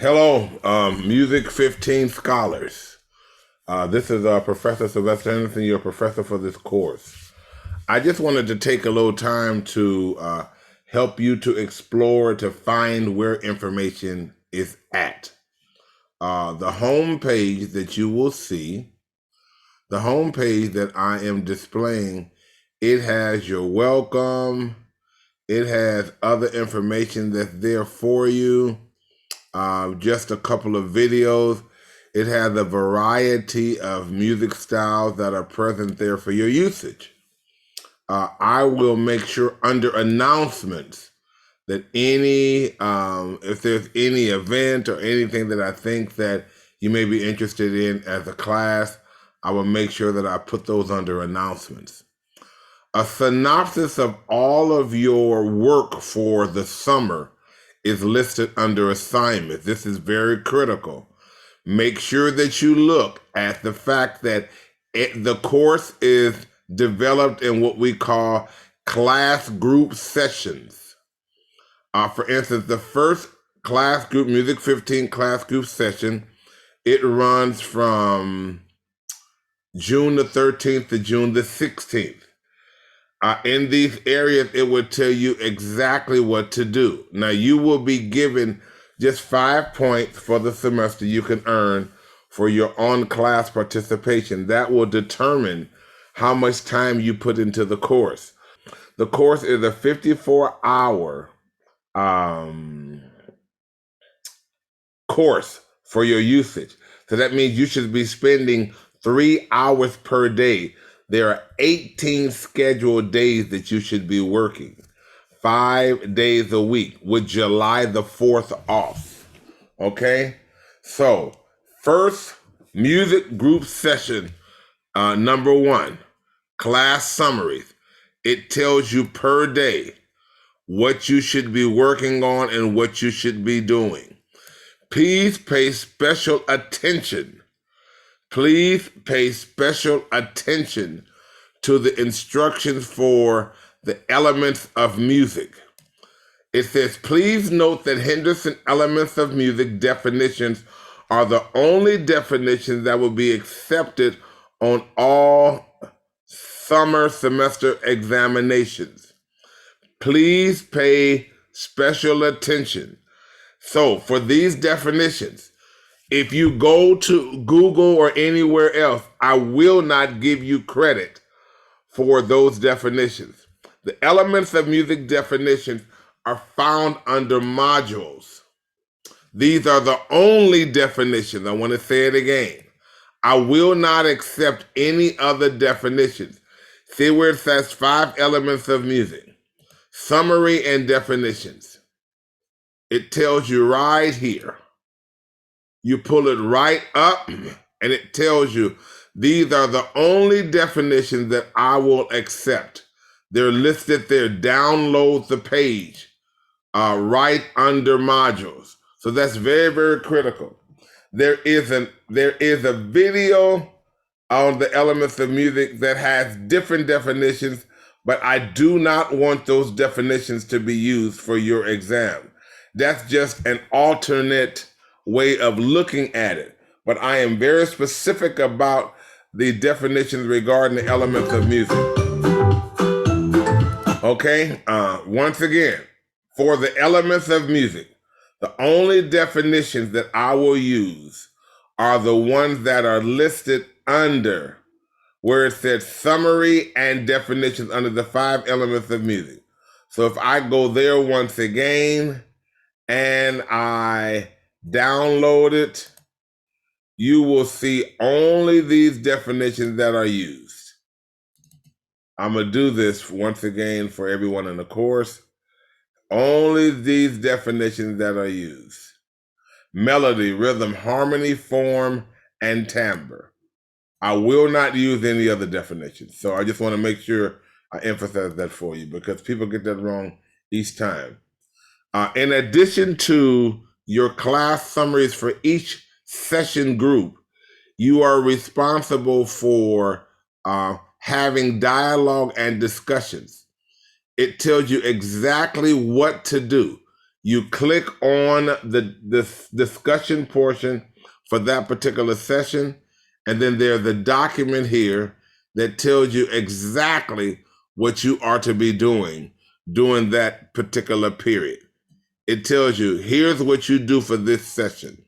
Hello, Music 15 scholars. This is Professor Silvester Henderson, your professor for this course. I just wanted to take a little time to help you to explore, to find where information is at. The home page that you will see, the home page that I am displaying, it has your welcome, it has other information that's there for you. Just a couple of videos. It has a variety of music styles that are present there for your usage. I will make sure under announcements that if there's any event or anything that I think that you may be interested in as a class, I will make sure that I put those under announcements. A synopsis of all of your work for the summer is listed under assignment. This is very critical. Make sure that you look at the fact that the course is developed in what we call class group sessions. For instance, the first class group, Music 15 class group session, it runs from June the 13th to June the 16th. In these areas, it will tell you exactly what to do. Now, you will be given just 5 points for the semester you can earn for your on-class participation. That will determine how much time you put into the course. The course is a 54-hour course for your usage. So that means you should be spending 3 hours per day. There are 18 scheduled days that you should be working, 5 days a week, with July the 4th off. Okay? So, first music group session, number 1, class summaries. It tells you per day what you should be working on and what you should be doing. Please pay special attention. Please pay special attention to the instructions for the elements of music. It says, please note that Henderson elements of music definitions are the only definitions that will be accepted on all summer semester examinations. Please pay special attention. So for these definitions, if you go to Google or anywhere else, I will not give you credit for those definitions. The elements of music definitions are found under modules. These are the only definitions. I want to say it again. I will not accept any other definitions. See where it says 5 elements of music, summary and definitions. It tells you right here. You pull it right up and it tells you these are the only definitions that I will accept. They're listed there. Download the page right under modules. So that's very, very critical. There is a video on the elements of music that has different definitions, but I do not want those definitions to be used for your exam. That's just an alternate way of looking at it. But I am very specific about the definitions regarding the elements of music. Okay, once again, for the elements of music, the only definitions that I will use are the ones that are listed under where it says summary and definitions under the 5 elements of music. So if I go there once again and I download it, you will see only these definitions that are used. I'm going to do this once again for everyone in the course. Only these definitions that are used. Melody, rhythm, harmony, form, and timbre. I will not use any other definitions. So I just want to make sure I emphasize that for you because people get that wrong each time. In addition to your class summaries for each session group, you are responsible for having dialogue and discussions. It tells you exactly what to do. You click on the discussion portion for that particular session, and then there's a document here that tells you exactly what you are to be doing during that particular period. It tells you, here's what you do for this session,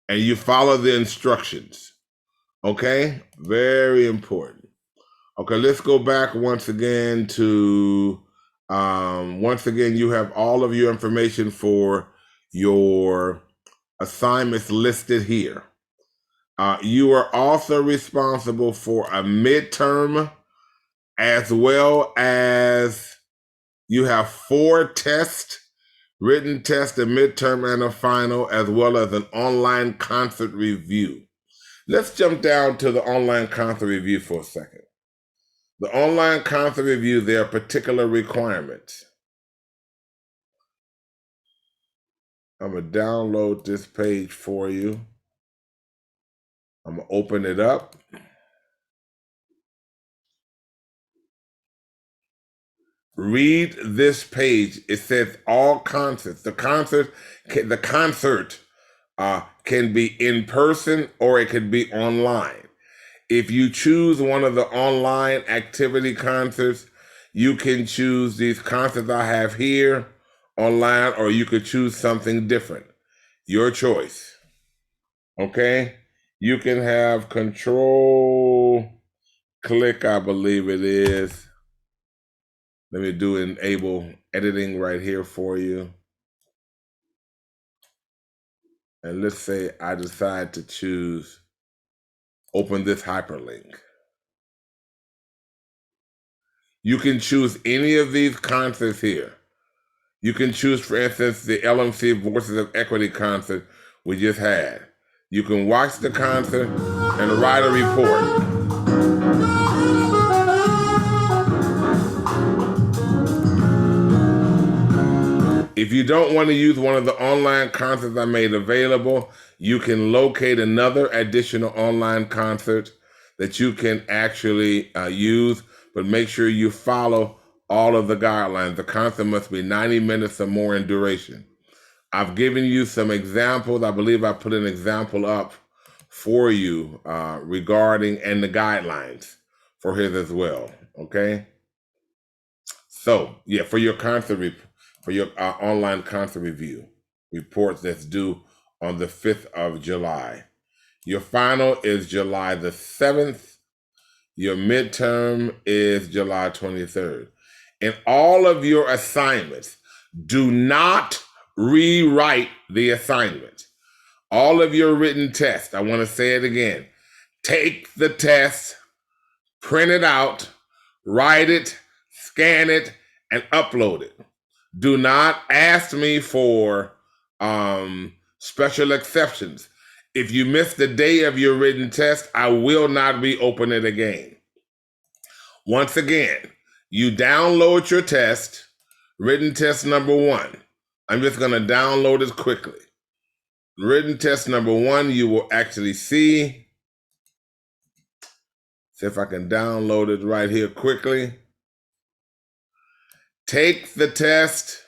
and you follow the instructions. Okay? Very important. Okay, let's go back once again to, once again, you have all of your information for your assignments listed here. You are also responsible for a midterm, as well as you have 4 tests, written test, a midterm, and a final, as well as an online concert review. Let's jump down to the online concert review for a second. The online concert review, there are particular requirements. I'm going to download this page for you. I'm going to open it up. Read this page. It says all concerts. The concert can be in person or it could be online. If you choose one of the online activity concerts, you can choose these concerts I have here online, or you could choose something different. Your choice. Okay? You can have control click, I believe it is. Let me do enable editing right here for you. And let's say I decide to choose open this hyperlink. You can choose any of these concerts here. You can choose, for instance, the LMC Voices of Equity concert we just had. You can watch the concert and write a report. If you don't want to use one of the online concerts I made available, you can locate another additional online concert that you can actually use, but make sure you follow all of the guidelines. The concert must be 90 minutes or more in duration. I've given you some examples. I believe I put an example up for you regarding and the guidelines for his as well. Okay. So yeah, for your concert for your online concert review report that's due on the 5th of July. Your final is July the 7th. Your midterm is July 23rd. And all of your assignments, do not rewrite the assignment. All of your written tests, I want to say it again, take the test, print it out, write it, scan it, and upload it. Do not ask me for special exceptions. If you miss the day of your written test, I will not reopen it again. Once again, you download your test, written test number 1. I'm just going to download it quickly. Written test number 1, you will actually see. See if I can download it right here quickly. Take the test.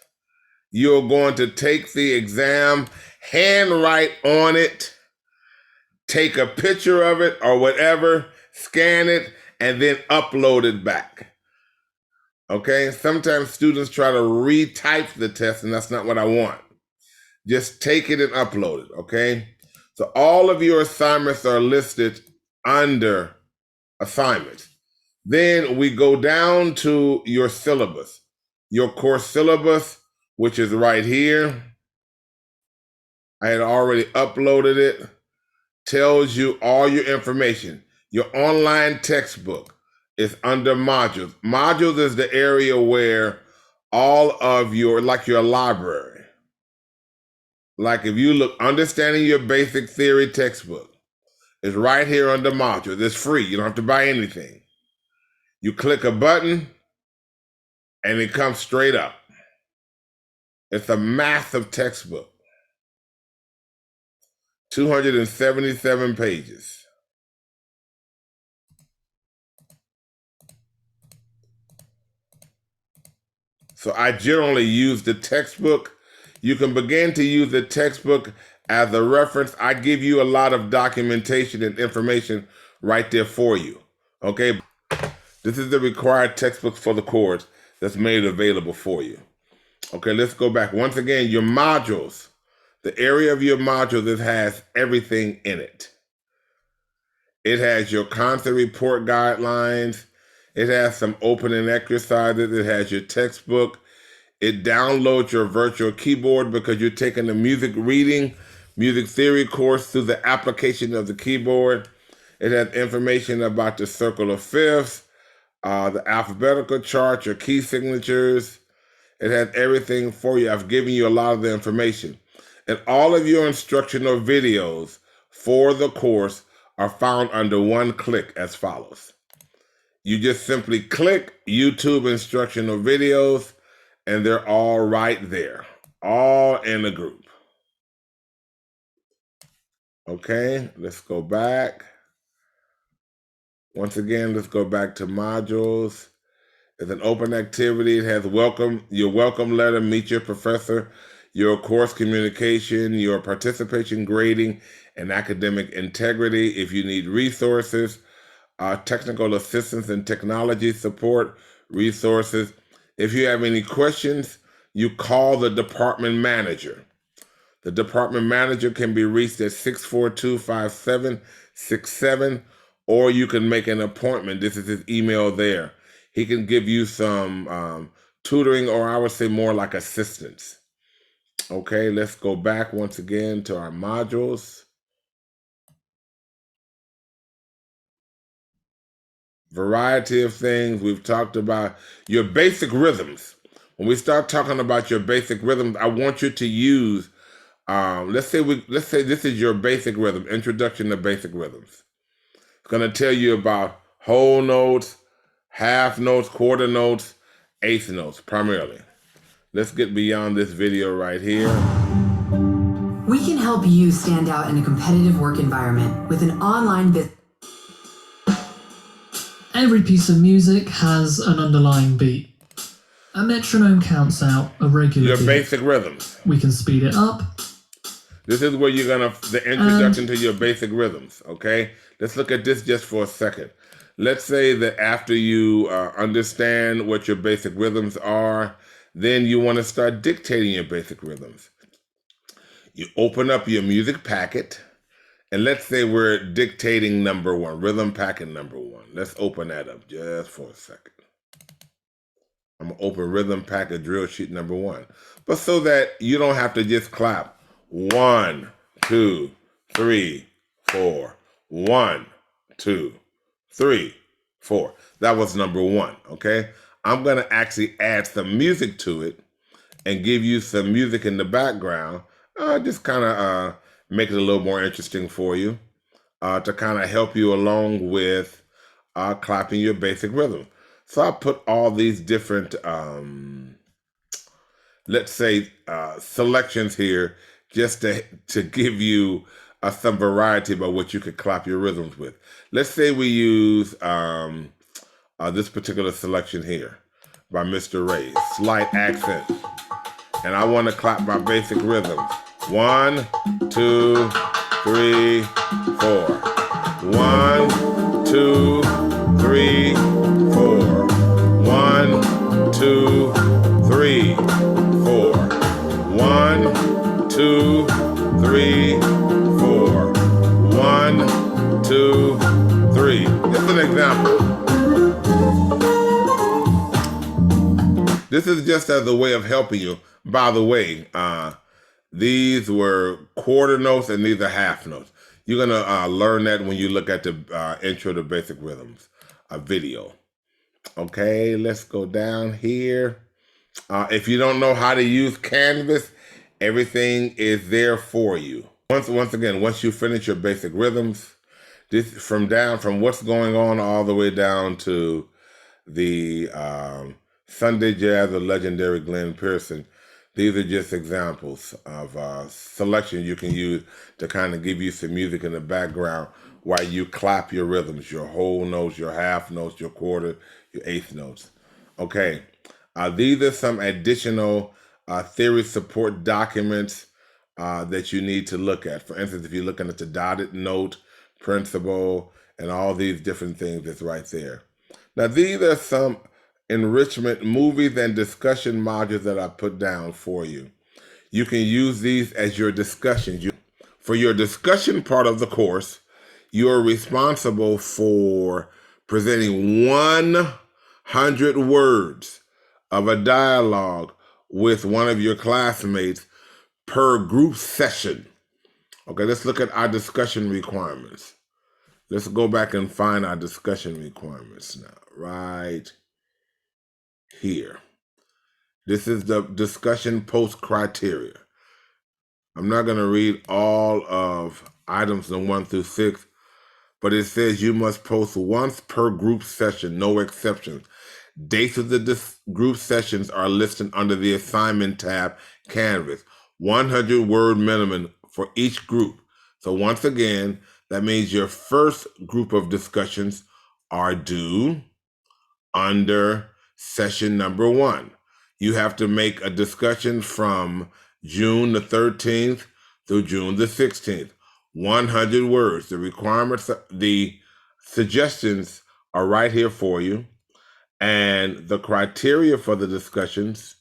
You're going to take the exam, handwrite on it, take a picture of it or whatever, scan it, and then upload it back. Okay? Sometimes students try to retype the test, and that's not what I want. Just take it and upload it, okay? So all of your assignments are listed under assignments. Then we go down to your syllabus. Your course syllabus, which is right here. I had already uploaded it. Tells you all your information. Your online textbook is under modules. Modules is the area where all of your, like your library. Like if you look, understanding your basic theory textbook is right here under modules. It's free. You don't have to buy anything. You click a button and it comes straight up. It's a massive textbook. 277 pages. So I generally use the textbook You can begin to use the textbook as a reference. I give you a lot of documentation and information right there for you. Okay, this is the required textbooks for the course that's made available for you. Okay, let's go back. Once again, your modules, the area of your module that has everything in it. It has your content report guidelines. It has some opening exercises. It has your textbook. It downloads your virtual keyboard because you're taking a music reading, music theory course through the application of the keyboard. It has information about the circle of fifths, the alphabetical chart, your key signatures. It has everything for you. I've given you a lot of the information. And all of your instructional videos for the course are found under one click as follows. You just simply click YouTube instructional videos, and they're all right there, all in a group. Okay, let's go back. Once again, let's go back to modules. It's an open activity. It has your welcome letter, meet your professor, your course communication, your participation grading, and academic integrity. If you need resources, technical assistance and technology support, resources. If you have any questions, you call the department manager. The department manager can be reached at 642-5767, or you can make an appointment. This is his email there. He can give you some tutoring, or I would say more like assistance. Okay, let's go back once again to our modules. Variety of things. We've talked about your basic rhythms. When we start talking about your basic rhythms, I want you to use, let's say this is your basic rhythm, introduction to basic rhythms. It's going to tell you about whole notes, half notes, quarter notes, eighth notes, primarily. Let's get beyond this video right here. We can help you stand out in a competitive work environment with an online business. Every piece of music has an underlying beat. A metronome counts out a regular Your beat. basic rhythms. We can speed it up. This is where you're the introduction to your basic rhythms, okay? Let's look at this just for a second. Let's say that after you understand what your basic rhythms are, then you want to start dictating your basic rhythms. You open up your music packet, and let's say we're dictating number one, rhythm packet number one. Let's open that up just for a second. I'm going to open rhythm packet drill sheet number one. But so that you don't have to just clap. 1, 2, 3, 4. 1, 2, 3, 4. That was number one, okay? I'm going to actually add some music to it and give you some music in the background, just kind of make it a little more interesting for you, to kind of help you along with clapping your basic rhythm. So I put all these different, let's say, selections here just to give you some variety about what you could clap your rhythms with. Let's say we use this particular selection here by Mr. Ray, slight accent. And I want to clap my basic rhythms. 1, 2, 3, 4. 1, 2, 3, 4. 1, 2, 3, 4. 1, 2, 3, 4. 1, 2, 3. Just an example. This is just as a way of helping you. By the way, these were quarter notes and these are half notes. You're going to learn that when you look at the Intro to Basic Rhythms video. Okay, let's go down here. If you don't know how to use Canvas, everything is there for you. Once again, once you finish your basic rhythms, this from what's going on all the way down to the Sunday Jazz of legendary Glenn Pearson. These are just examples of selection you can use to kind of give you some music in the background while you clap your rhythms, your whole notes, your half notes, your quarter, your eighth notes. Okay, these are some additional theory support documents that you need to look at. For instance, if you're looking at the dotted note principle and all these different things, it's right there. Now, these are some enrichment movies and discussion modules that I put down for you. You can use these as your discussions. For your discussion part of the course, you are responsible for presenting 100 words of a dialogue with one of your classmates per group session. Okay, let's look at our discussion requirements. Let's go back and find our discussion requirements now, right here. This is the discussion post criteria. I'm not going to read all of items 1 through 6, but it says you must post once per group session, no exceptions. Dates of the group sessions are listed under the assignment tab, Canvas. 100-word minimum for each group. So once again, that means your first group of discussions are due under session number 1. You have to make a discussion from June the 13th through June the 16th. 100 words. The requirements, the suggestions are right here for you. And the criteria for the discussions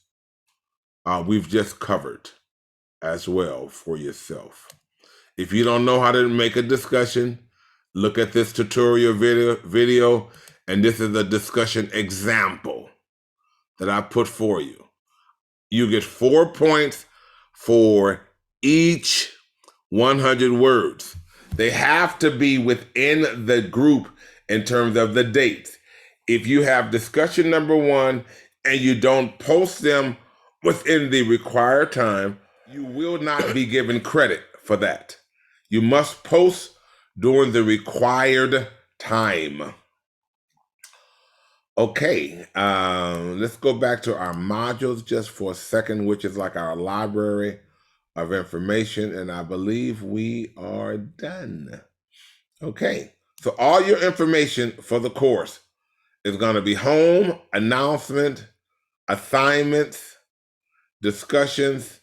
we've just covered as well for yourself. If you don't know how to make a discussion, look at this tutorial video, and this is a discussion example that I put for you. You get 4 points for each 100 words. They have to be within the group in terms of the dates. If you have discussion number 1 and you don't post them within the required time, you will not be given credit for that. You must post during the required time. Okay, let's go back to our modules just for a second, which is like our library of information, and I believe we are done. Okay, so all your information for the course is going to be home, announcement, assignments, discussions,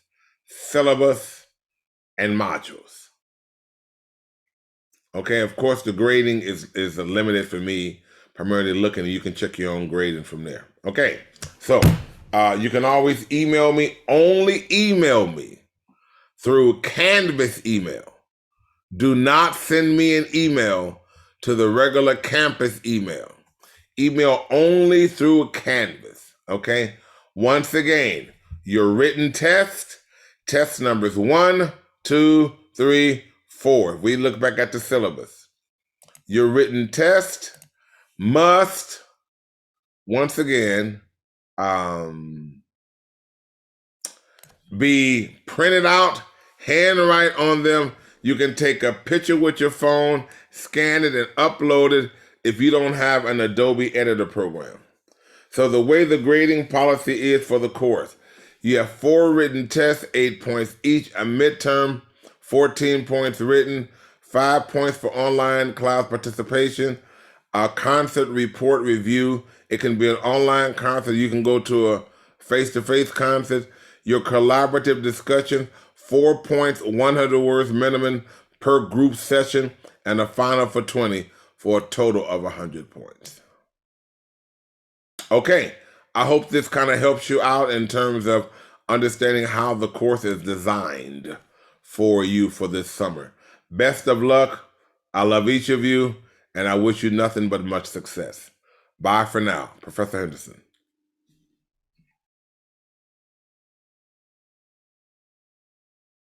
syllabus, and modules. Okay, of course, the grading is limited for me, primarily looking, and you can check your own grading from there. Okay, so you can always email me. Only email me through Canvas email. Do not send me an email to the regular campus email. Email only through Canvas, okay? Once again, your written test numbers 1, 2, 3, 4. If we look back at the syllabus, your written test must, once again, be printed out, handwrite on them. You can take a picture with your phone, scan it, and upload it if you don't have an Adobe editor program. So the way the grading policy is for the course, you have 4 written tests, 8 points each, a midterm, 14 points written, 5 points for online class participation, a concert report review. It can be an online concert. You can go to a face-to-face concert. Your collaborative discussion, 4 points, 100 words minimum per group session, and a final for 20 for a total of 100 points. Okay, I hope this kind of helps you out in terms of understanding how the course is designed for you for this summer. Best of luck. I love each of you, and I wish you nothing but much success. Bye for now, Professor Henderson.